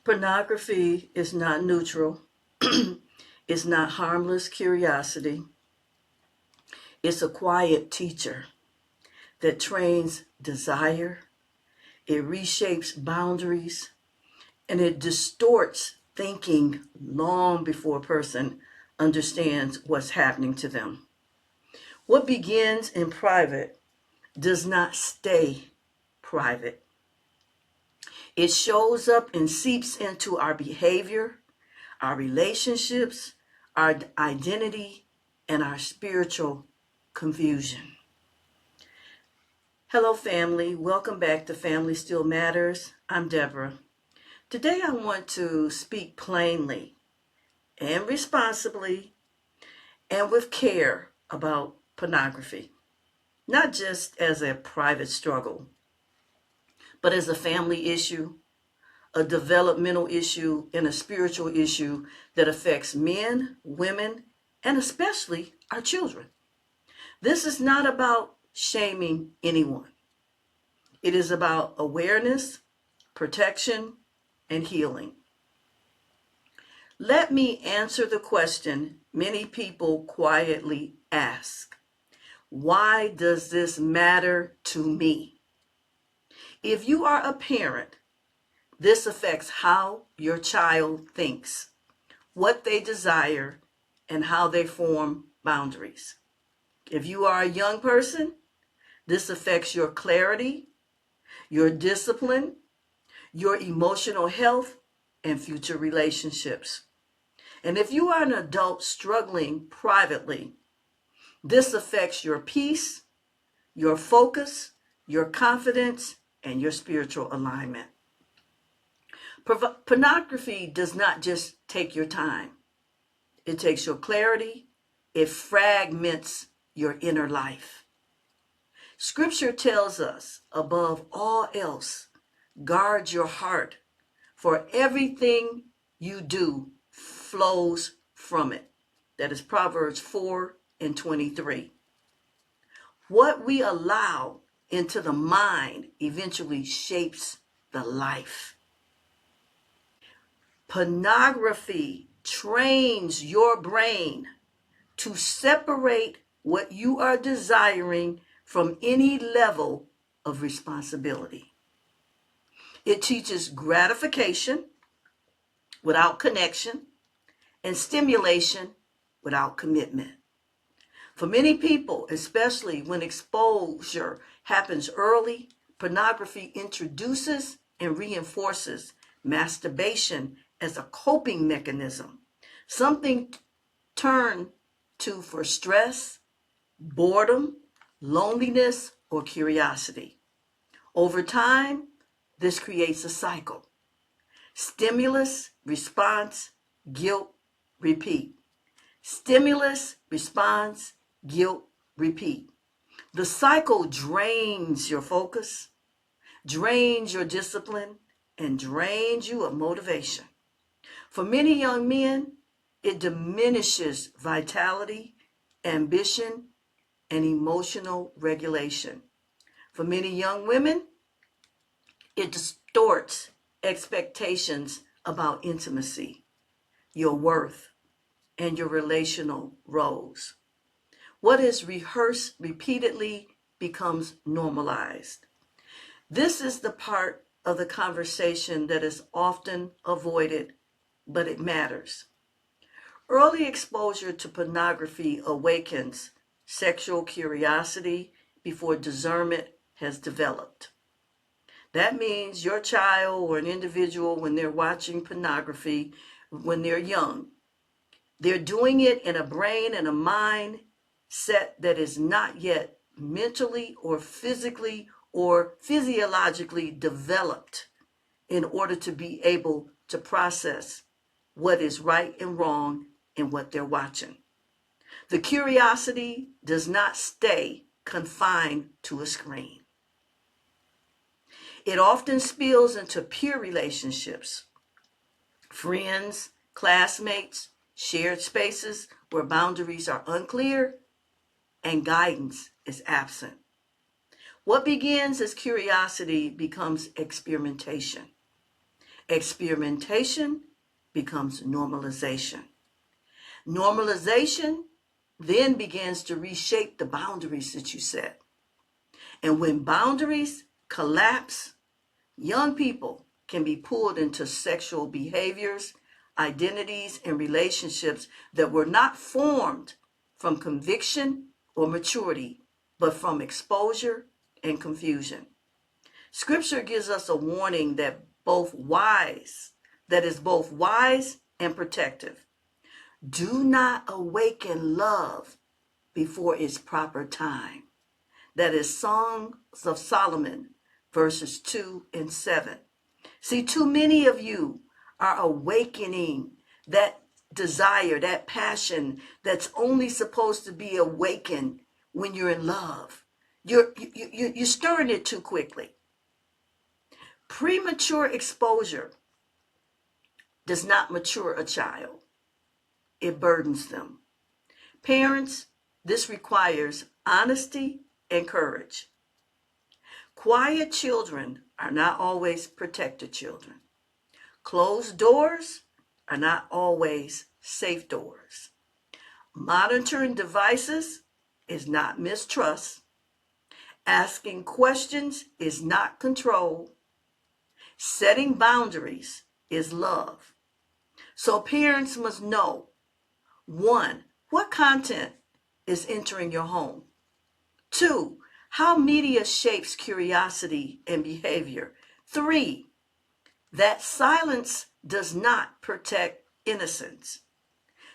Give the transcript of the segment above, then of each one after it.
Pornography is not neutral. It's not harmless curiosity. It's a quiet teacher that trains desire, it reshapes boundaries, and it distorts thinking long before a person understands what's happening to them. What begins in private does not stay private. It shows up and seeps into our behavior, our relationships, our identity, and our spiritual confusion. Hello, family. Welcome back to Family Still Matters. I'm Deborah. Today, I want to speak plainly and responsibly and with care about pornography, not just as a private struggle, but as a family issue, a developmental issue, and a spiritual issue that affects men, women, and especially our children. This is not about shaming anyone. It is about awareness, protection, and healing. Let me answer the question many people quietly ask. Why does this matter to me? If you are a parent, this affects how your child thinks, what they desire, and how they form boundaries. If you are a young person, this affects your clarity, your discipline, your emotional health, and future relationships. And if you are an adult struggling privately, this affects your peace, your focus, your confidence, and your spiritual alignment. Pornography does not just take your time. It takes your clarity. It fragments your inner life. Scripture tells us, above all else, guard your heart, for everything you do flows from it. That is Proverbs 4:23. What we allow into the mind eventually shapes the life. Pornography trains your brain to separate what you are desiring from any level of responsibility. It teaches gratification without connection and stimulation without commitment. For many people, especially when exposure happens early, pornography introduces and reinforces masturbation as a coping mechanism, something turned to for stress, boredom, loneliness, or curiosity. Over time, this creates a cycle. Stimulus, response, guilt, repeat. Stimulus, response, guilt, repeat. The cycle drains your focus, drains your discipline, and drains you of motivation. For many young men, it diminishes vitality, ambition, and emotional regulation. For many young women, it distorts expectations about intimacy, your worth, and your relational roles. What is rehearsed repeatedly becomes normalized. This is the part of the conversation that is often avoided, but it matters. Early exposure to pornography awakens sexual curiosity before discernment has developed. That means your child or an individual, when they're watching pornography, when they're young, they're doing it in a brain and a mind set that is not yet mentally or physically or physiologically developed in order to be able to process what is right and wrong in what they're watching. The curiosity does not stay confined to a screen. It often spills into peer relationships, friends, classmates, shared spaces where boundaries are unclear and guidance is absent. What begins as curiosity becomes experimentation. Experimentation becomes normalization. Normalization then begins to reshape the boundaries that you set. And when boundaries collapse, young people can be pulled into sexual behaviors, identities, and relationships that were not formed from conviction or maturity, but from exposure and confusion. Scripture gives us a warning that is both wise and protective. Do not awaken love before its proper time. That is Songs of Solomon, verses 2 and 7. See, too many of you are awakening that desire, that passion that's only supposed to be awakened when you're in love. You're stirring it too quickly. Premature exposure does not mature a child. It burdens them. Parents, this requires honesty and courage. Quiet children are not always protected children. Closed doors are not always safe doors. Monitoring devices is not mistrust. Asking questions is not control. Setting boundaries is love. So parents must know, 1, what content is entering your home? 2, how media shapes curiosity and behavior. 3, that silence does not protect innocence.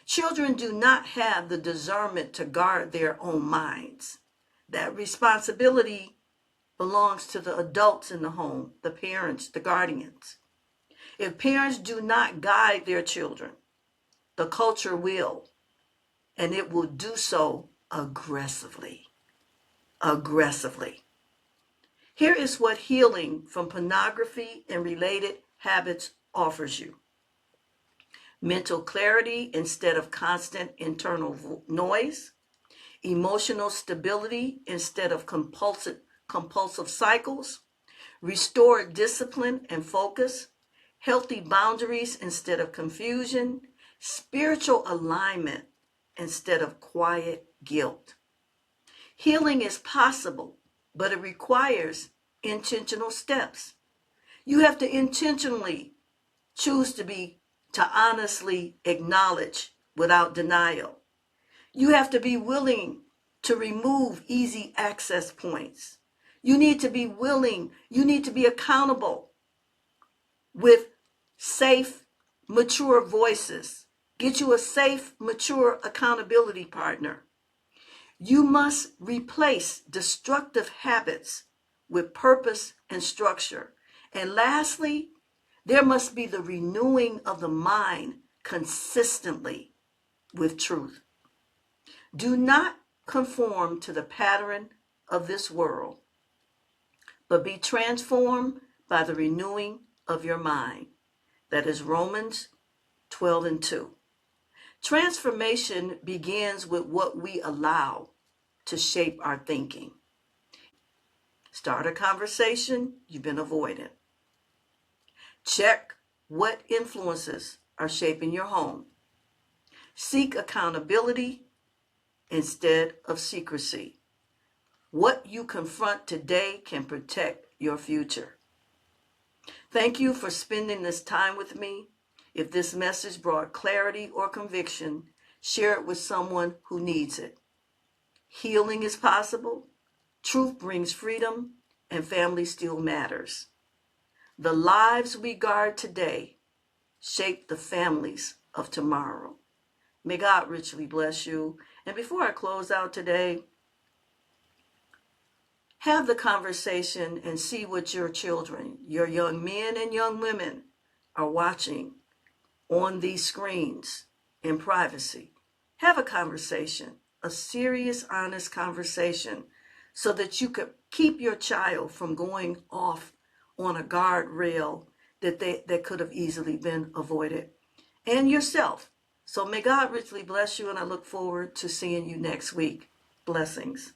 Children do not have the discernment to guard their own minds. That responsibility belongs to the adults in the home, the parents, the guardians. If parents do not guide their children, the culture will, and it will do so aggressively. Aggressively. Here is what healing from pornography and related habits offers you. Mental clarity instead of constant internal noise, emotional stability instead of compulsive cycles, restored discipline and focus, healthy boundaries instead of confusion, spiritual alignment instead of quiet guilt. Healing is possible, but it requires intentional steps. You have to intentionally choose to honestly acknowledge without denial. You have to be willing to remove easy access points. You need to be accountable with safe, mature voices. Get you a safe, mature accountability partner. You must replace destructive habits with purpose and structure. And lastly, there must be the renewing of the mind consistently with truth. Do not conform to the pattern of this world, but be transformed by the renewing of your mind. That is Romans 12 and 2. Transformation begins with what we allow to shape our thinking. Start a conversation you've been avoiding. Check what influences are shaping your home. Seek accountability instead of secrecy. What you confront today can protect your future. Thank you for spending this time with me. If this message brought clarity or conviction, share it with someone who needs it. Healing is possible, truth brings freedom, and family still matters. The lives we guard today shape the families of tomorrow. May God richly bless you. And before I close out today, have the conversation and see what your children, your young men and young women are watching on these screens in privacy. Have a conversation, a serious, honest conversation, so that you could keep your child from going off on a guardrail that could have easily been avoided, and yourself. So may God richly bless you, and I look forward to seeing you next week. Blessings.